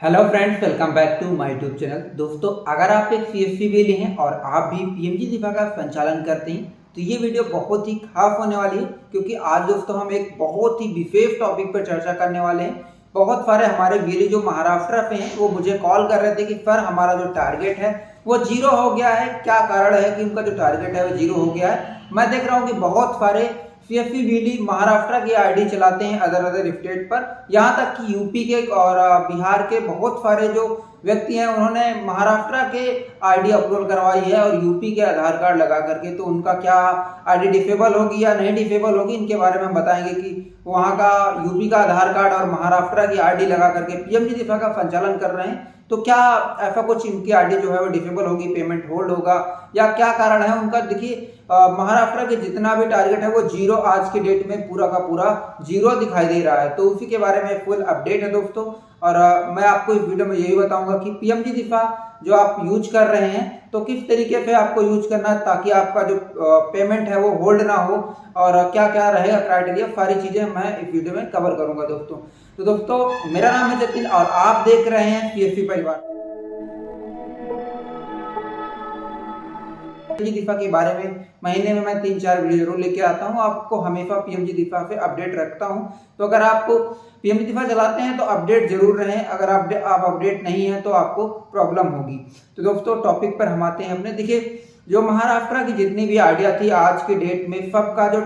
Hello friends, welcome back to my YouTube channel. दोस्तों, अगर आप एक सीएससी लिए हैं और आप भी पीएमजी दिफा का संचालन करते हैं तो ये वीडियो बहुत ही खास होने वाली है, क्योंकि आज दोस्तों हम एक बहुत ही विशेष टॉपिक पर चर्चा करने वाले हैं। बहुत सारे हमारे वीर जो महाराष्ट्र पे हैं वो मुझे कॉल कर रहे थे कि सर हमारा जो टारगेट है वो जीरो हो गया है, क्या कारण है कि उनका जो टारगेट है वो जीरो हो गया है। मैं देख रहा हूँ कि बहुत सारे सीएससी बीली महाराष्ट्र की आईडी चलाते हैं अदर स्टेट पर, यहाँ तक कि यूपी के और बिहार के बहुत सारे जो व्यक्ति हैं उन्होंने महाराष्ट्र के आईडी अपलोड करवाई है और यूपी के आधार कार्ड लगा करके। तो उनका क्या आईडी डिसेबल होगी या नहीं डिसेबल होगी, इनके बारे में हम बताएंगे कि वहाँ का यूपी का आधार कार्ड और महाराष्ट्र की आईडी लगा करके पीएमजी दिफा का संचालन कर रहे हैं तो क्या ऐसा कुछ इनकी आईडी जो है वो डिसेबल होगी, पेमेंट होल्ड होगा या क्या कारण है उनका। देखिए, महाराष्ट्र के जितना भी टारगेट है वो जीरो आज के डेट में पूरा का पूरा जीरो दिखाई दे रहा है। तो उसी के बारे में फुल अपडेट है दोस्तों। और मैं आपको इस वीडियो में यही बताऊंगा कि पीएमजी दिफा जो आप यूज कर रहे हैं तो किस तरीके से आपको यूज करना है ताकि आपका जो पेमेंट है वो होल्ड ना हो, और क्या क्या रहेगा क्राइटेरिया, सारी चीजें मैं इस वीडियो में कवर करूंगा दोस्तों। तो दोस्तों, मेरा नाम है जतिन और आप देख रहे हैं सीएससी परिवार। पीएमजी दिफा के बारे में महीने में मैं 3-4 वीडियो जरूर लेके आता हूँ, आपको हमेशा पीएमजी दिफा से अपडेट रखता हूँ। तो अगर आप पीएमजी दिफा चलाते हैं तो अपडेट जरूर रहें, अगर आप अपडेट नहीं है तो आपको प्रॉब्लम होगी। तो दोस्तों, टॉपिक पर हम आते हैं अपने। देखिए, जो महाराष्ट्र की जितनी भी आइडिया थी आज के डेट में सबका जो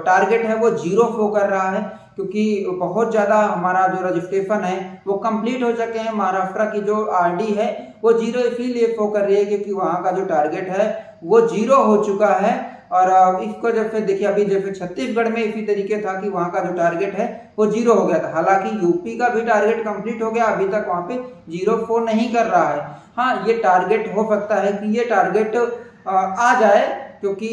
टारगेट है वो जीरो शो कर रहा है, क्योंकि बहुत ज़्यादा हमारा जो रजिस्ट्रेशन है वो कंप्लीट हो चुके हैं। महाराष्ट्र की जो आरडी है वो जीरो इसीलिए शो कर रही है क्योंकि वहाँ का जो टारगेट है वो जीरो हो चुका है। और इसको जब से देखिए, अभी जैसे छत्तीसगढ़ में इसी तरीके था कि वहाँ का जो टारगेट है वो जीरो हो गया था। हालांकि यूपी का भी टारगेट कंप्लीट हो गया, अभी तक वहाँ पे जीरो शो नहीं कर रहा है। हाँ, ये टारगेट हो सकता है कि ये टारगेट आ जाए, क्योंकि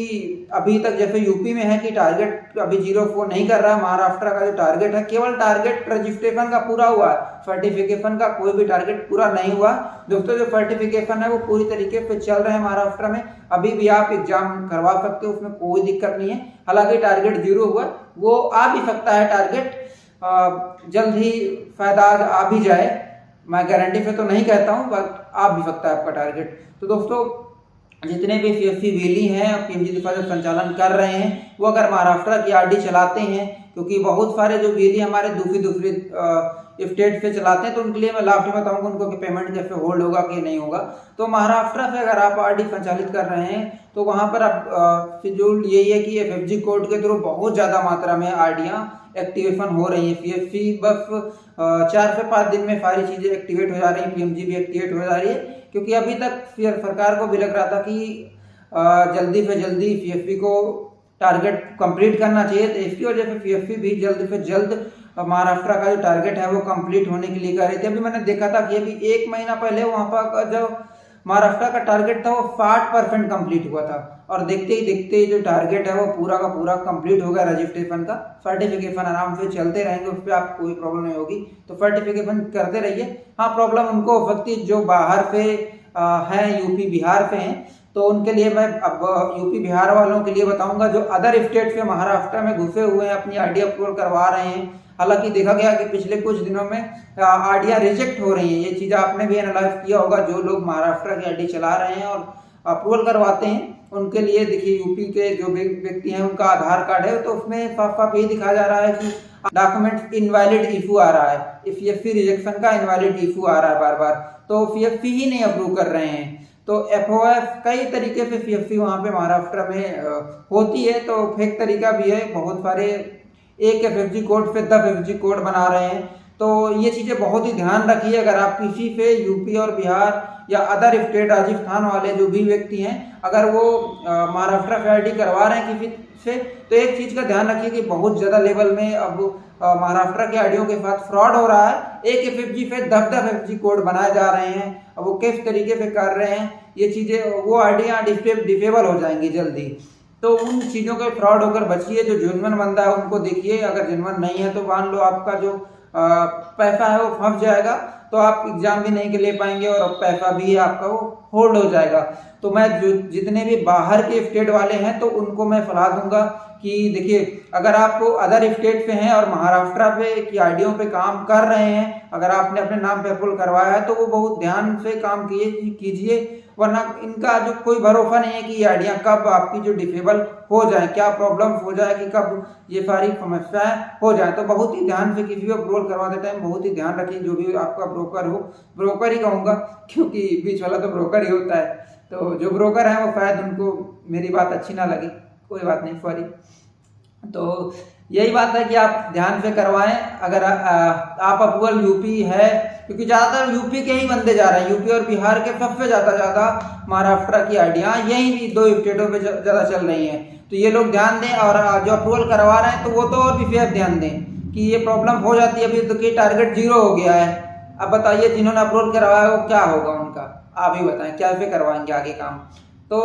अभी तक जैसे यूपी में है कि टारगेट अभी जीरो शो नहीं कर रहा है। महाराष्ट्र का जो टारगेट है केवल टारगेट रजिस्ट्रेशन का पूरा हुआ है, सर्टिफिकेशन का कोई भी टारगेट पूरा नहीं हुआ दोस्तों। जो सर्टिफिकेशन है वो पूरी तरीके से चल रहे हैं महाराष्ट्र में, अभी भी आप एग्जाम करवा सकते हो, उसमें कोई दिक्कत नहीं है। हालांकि टारगेट जीरो हुआ, वो आ भी सकता है टारगेट जल्द ही फायदा आ भी जाए, मैं गारंटी से तो नहीं कहता हूँ, बट आ भी सकता है आपका टारगेट। तो दोस्तों, जितने भी सीएससी वेली हैं पीएमजी दिफा जो संचालन कर रहे हैं वो अगर महाराष्ट्र की आरडी चलाते हैं, क्योंकि बहुत सारे जो वेली हमारे दूसरी स्टेट से चलाते हैं, तो उनके लिए मैं लास्ट में बताऊंगा उनको कि पेमेंट कैसे होल्ड होगा कि नहीं होगा। तो महाराष्ट्र से अगर आप आरडी संचालित कर रहे हैं तो वहाँ पर आप शेड्यूल यही है कि एफएफजी कोड के थ्रू बहुत ज़्यादा मात्रा में आरडियाँ एक्टिवेशन हो रही है। सीएससी बस 4 से 5 दिन में सारी चीज़ें एक्टिवेट हो जा रही हैं, पीएमजी भी एक्टिवेट हो जा रही है, क्योंकि अभी तक सरकार को भी लग रहा था कि जल्दी से जल्दी सीएससी को टारगेट कंप्लीट करना चाहिए। तो इसकी वजह से सीएससी भी जल्द से जल्द महाराष्ट्र का जो टारगेट है वो कंप्लीट होने के लिए कर रही थी। अभी मैंने देखा था कि अभी 1 महीना पहले वहाँ पर जो महाराष्ट्र का टारगेट था वो 60% कंप्लीट हुआ था, और देखते ही देखते जो टारगेट है वो पूरा का पूरा कंप्लीट हो गया। रजिस्ट्रेशन का सर्टिफिकेशन आराम से चलते रहेंगे, उस पर आपको कोई प्रॉब्लम नहीं होगी, तो सर्टिफिकेशन करते रहिए। हाँ, प्रॉब्लम उनको हो सकती है जो बाहर से हैं, यूपी बिहार से हैं, तो उनके लिए मैं अब यूपी बिहार वालों के लिए बताऊंगा जो अदर स्टेट से महाराष्ट्र में घुसे हुए हैं, अपनी आरडी अपलोड करवा रहे हैं। हालांकि देखा गया कि पिछले कुछ दिनों में आरडियाँ रिजेक्ट हो रही हैं, ये चीज़ आपने भी एनालाइज किया होगा। जो लोग महाराष्ट्र की आरडी चला रहे हैं और अप्रूवल करवाते हैं उनके लिए देखिए, यूपी के जो भी व्यक्ति हैं उनका आधार कार्ड है तो उसमें साफ साफ ये दिखाया जा रहा है कि डॉक्यूमेंट इनवैलिड इशू आ रहा है, सीएससी रिजेक्शन का इनवैलिड इशू आ रहा है बार बार, तो सीएससी ही नहीं अप्रूव कर रहे हैं। तो एफओएफ कई तरीके से सीएससी वहाँ पे महाराष्ट्र में होती है, तो फेक तरीका भी है। बहुत सारे एक एफएफजी कोड पे 10 एफएफजी कोड बना रहे हैं, तो ये चीज़ें बहुत ही ध्यान रखिए। अगर आप किसी से यूपी और बिहार या अदर स्टेट राजस्थान वाले जो भी व्यक्ति हैं अगर वो महाराष्ट्र से आरडी करवा रहे हैं किसी से, तो एक चीज़ का ध्यान रखिए कि बहुत ज़्यादा लेवल में अब महाराष्ट्र के आरडियों के साथ फ्रॉड हो रहा है। एक एफएफजी पे 10 एफएफजी कोड बनाए जा रहे हैं, अब वो किस तरीके से कर रहे हैं ये चीज़ें, वो आरडियाँ डिसेबल हो जाएंगी जल्दी। तो उन चीज़ों के फ्रॉड होकर बचिए। जो जेन्युइन बंदा है उनको देखिए, अगर जेन्युइन नहीं है तो मान लो आपका जो पैसा है वो फंस जाएगा। तो आप एग्जाम भी नहीं ले पाएंगे और पैसा भी आपका वो होल्ड हो जाएगा। तो मैं जो जितने भी बाहर के स्टेट वाले हैं तो उनको मैं सलाह दूंगा कि देखिए, अगर आप अदर स्टेट पे हैं और महाराष्ट्र पे की आईडियों पे काम कर रहे हैं, अगर आपने अपने नाम पे अप्रूवल करवाया है तो वो बहुत ध्यान से काम कीजिए, वरना इनका जो कोई भरोसा नहीं है कि ये आइडिया कब आपकी जो डिसेबल हो जाए, क्या प्रॉब्लम हो जाए कि कब ये सारी समस्याएं हो जाए। तो बहुत ही ध्यान से किसी भी अप्रूवल करवाते टाइम बहुत ही ध्यान रखिए, जो भी आपका ब्रोकर हो, ब्रोकर ही कहूँगा क्योंकि बीच वाला तो ब्रोकर ही होता है, तो जो ब्रोकर है वो शायद उनको मेरी बात अच्छी ना लगी, कोई बात नहीं, सॉरी। तो यही बात है कि आप ध्यान से करवाएं। अगर आप अप्रूवल यूपी है, क्योंकि ज़्यादातर यूपी के ही बंदे जा रहे हैं, यूपी और बिहार के सबसे ज़्यादा महाराष्ट्र की आइडिया यही भी 2 स्टेटों पे ज़्यादा चल रही हैं। तो ये लोग ध्यान दें, और जो अप्रूवल करवा रहे हैं तो वो तो और भी फिर ध्यान दें कि ये प्रॉब्लम हो जाती है। अभी तो कि टारगेट 0 हो गया है, अब बताइए जिन्होंने अप्रूवल करवाया वो क्या होगा उनका, आप ही बताएं कैसे करवाएंगे आगे काम। तो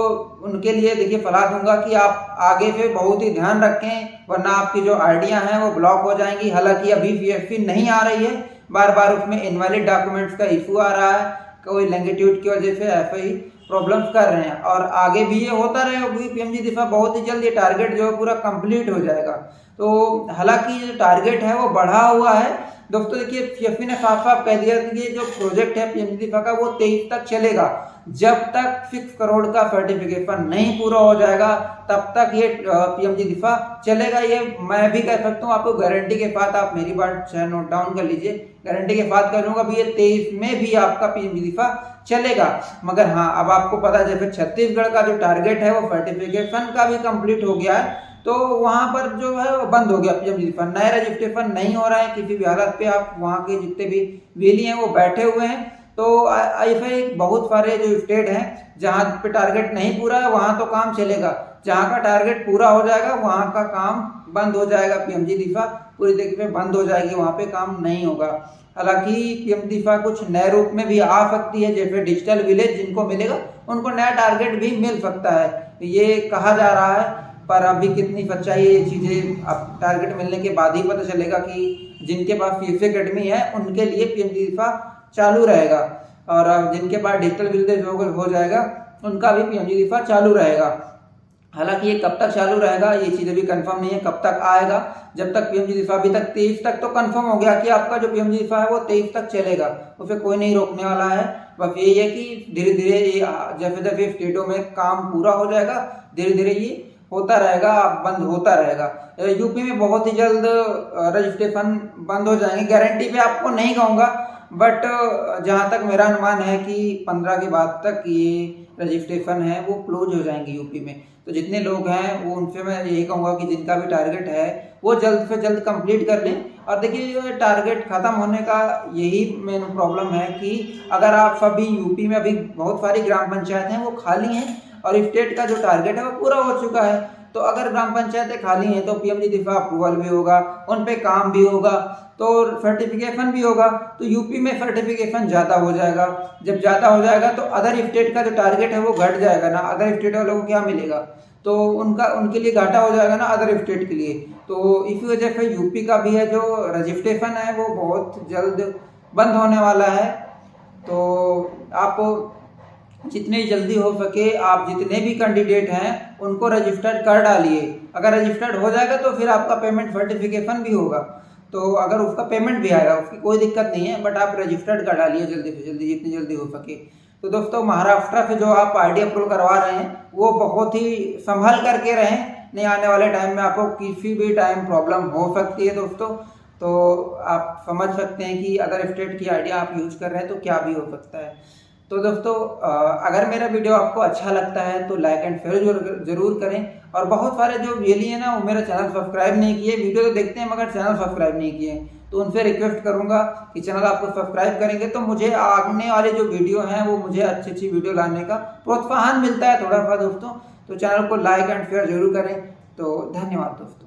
उनके लिए देखिए सलाह दूंगा कि आप आगे से बहुत ही ध्यान रखें, वरना आपकी जो आइडिया हैं वो ब्लॉक हो जाएंगी। हालांकि अभी पीएफपी नहीं आ रही है, बार बार उसमें इनवैलिड डॉक्यूमेंट्स का इशू आ रहा है, कोई लैंगिट्यूड की वजह से ऐसे ही प्रॉब्लम्स कर रहे हैं, और आगे भी ये होता रहेगा क्योंकि पीएमजी दिफा बहुत ही जल्द ये टारगेट जो है पूरा कंप्लीट हो जाएगा। तो हालांकि जो टारगेट है वो बढ़ा हुआ है दोस्तों। देखिए पीएफपी ने साफ साफ कह दिया कि ये जो प्रोजेक्ट है पीएमजी दिफा का वो 23 तक चलेगा, जब तक 6 करोड़ का सर्टिफिकेशन नहीं पूरा हो जाएगा तब तक ये पीएमजी दिफा चलेगा। ये मैं भी कह सकता हूँ आपको गारंटी के साथ, आप मेरी बात नोट डाउन कर लीजिए, गारंटी के साथ कह दूंगा भी ये 23 में भी आपका पीएमजी दिफा चलेगा। मगर हाँ, अब आपको पता है जैसे छत्तीसगढ़ का जो टारगेट है वो सर्टिफिकेशन का भी कंप्लीट हो गया है, तो वहां पर जो है वो बंद हो गया पीएमजी दिफा, नया रजिस्ट्रेशन नहीं हो रहा है किसी भी हालत पे। आप वहाँ के जितने भी वेली हैं वो बैठे हुए हैं। तो ऐसे बहुत सारे जो स्टेट हैं जहाँ पे टारगेट नहीं पूरा है वहाँ तो काम चलेगा, जहाँ का टारगेट पूरा हो जाएगा वहाँ का काम बंद हो जाएगा, पीएमजी दिफा पूरी तरीके से बंद हो जाएगी, वहाँ पे काम नहीं होगा। हालांकि पीएमजी दिफा कुछ नए रूप में भी आ सकती है, जैसे डिजिटल विलेज जिनको मिलेगा उनको नया टारगेट भी मिल सकता है, ये कहा जा रहा है। पर अभी कितनी सच्चाई है ये चीज़ें अब टारगेट मिलने के बाद ही पता चलेगा कि जिनके पास फीस अकेडमी है उनके लिए पीएमजी दिफा चालू रहेगा, और जिनके पास डिजिटल विलेज हो जाएगा उनका भी पीएमजी दिफा चालू रहेगा। हालांकि ये कब तक चालू रहेगा ये चीज़ अभी कंफर्म नहीं है, कब तक आएगा। जब तक पीएमजी दिफा अभी तक 23 तक तो कंफर्म हो गया कि आपका जो पीएमजी दिफा है वो 23 तक चलेगा, उसे कोई नहीं रोकने वाला है। बस यही है कि धीरे धीरे जैसे जैसे स्टेटों में काम पूरा हो जाएगा धीरे धीरे ये होता रहेगा, बंद होता रहेगा। यूपी में बहुत ही जल्द रजिस्ट्रेशन बंद हो जाएंगे, गारंटी पे आपको नहीं कहूँगा, बट जहाँ तक मेरा अनुमान है कि 15 के बाद तक ये रजिस्ट्रेशन है वो क्लोज हो जाएंगे यूपी में। तो जितने लोग हैं वो उनसे मैं यही कहूँगा कि जिनका भी टारगेट है वो जल्द से जल्द कंप्लीट कर लें। और देखिए टारगेट ख़त्म होने का यही मेन प्रॉब्लम है कि अगर आप सभी यूपी में अभी बहुत सारी ग्राम पंचायत हैं वो खाली हैं और स्टेट का जो टारगेट है वो पूरा हो चुका है, तो अगर ग्राम पंचायतें खाली हैं तो पीएमजी दिफा अप्रूवल भी होगा, उन पे काम भी होगा, तो सर्टिफिकेशन भी होगा, तो यूपी में सर्टिफिकेशन ज़्यादा हो जाएगा। जब ज़्यादा हो जाएगा तो अदर स्टेट का जो टारगेट है वो घट जाएगा ना, अदर स्टेट वालों को क्या मिलेगा, तो उनके लिए घाटा हो जाएगा ना अदर स्टेट के लिए। तो इसी वजह से यूपी का भी है जो रजिस्ट्रेशन है वो बहुत जल्द बंद होने वाला है। तो आप जितनी जल्दी हो सके आप जितने भी कैंडिडेट हैं उनको रजिस्टर्ड कर डालिए। अगर रजिस्टर्ड हो जाएगा तो फिर आपका पेमेंट सर्टिफिकेशन भी होगा, तो अगर उसका पेमेंट भी आएगा उसकी कोई दिक्कत नहीं है, बट आप रजिस्टर्ड कर डालिए जल्दी से जल्दी, जितनी जल्दी हो सके। तो दोस्तों महाराष्ट्र से जो आप आईडी अप्रूवल करवा रहे हैं वो बहुत ही संभल करके रहें, नहीं आने वाले टाइम में आपको किसी भी टाइम प्रॉब्लम हो सकती है दोस्तों। तो आप समझ सकते हैं कि अगर स्टेट की आइडिया आप यूज कर रहे हैं तो क्या भी हो सकता है। तो दोस्तों अगर मेरा वीडियो आपको अच्छा लगता है तो लाइक एंड शेयर जरूर करें, और बहुत सारे जो वेली है ना वो मेरा चैनल सब्सक्राइब नहीं किए, वीडियो तो देखते हैं मगर चैनल सब्सक्राइब नहीं किए, तो उनसे रिक्वेस्ट करूंगा कि चैनल आपको सब्सक्राइब करेंगे तो मुझे आने वाले जो वीडियो हैं वो मुझे अच्छी अच्छी वीडियो लाने का प्रोत्साहन मिलता है थोड़ा सा दोस्तों। तो चैनल को लाइक एंड शेयर जरूर करें। तो धन्यवाद दोस्तों।